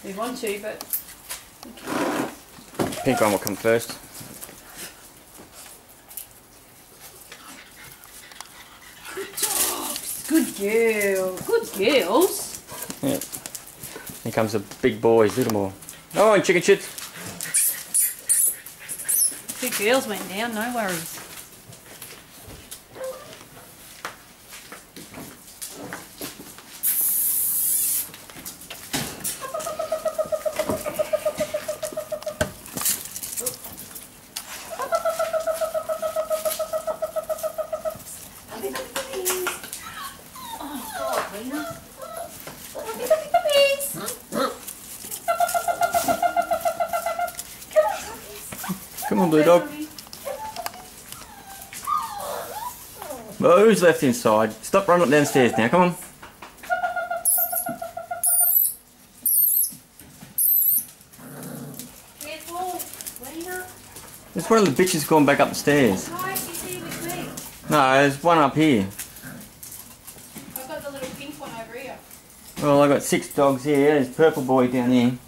We want to, but... Pink one will come first. Good dogs. Good girl. Good girls. Yeah. Here comes the big boys, little more. Oh, and chicken shit. 2 girls went down, no worries. Come on, blue dog. Well, who's left inside? Stop running up downstairs now, come on. Careful, Lena. There's one of the bitches going back up the stairs. Hi, you see with me. No, there's one up here. I've got the little pink one over here. Well, I've got 6 dogs here. There's purple boy down here.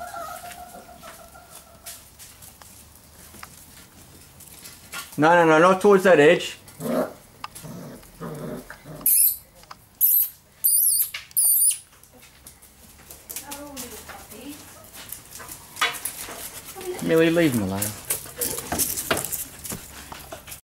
No, not towards that edge. Oh, little puppies. Millie, leave him alone.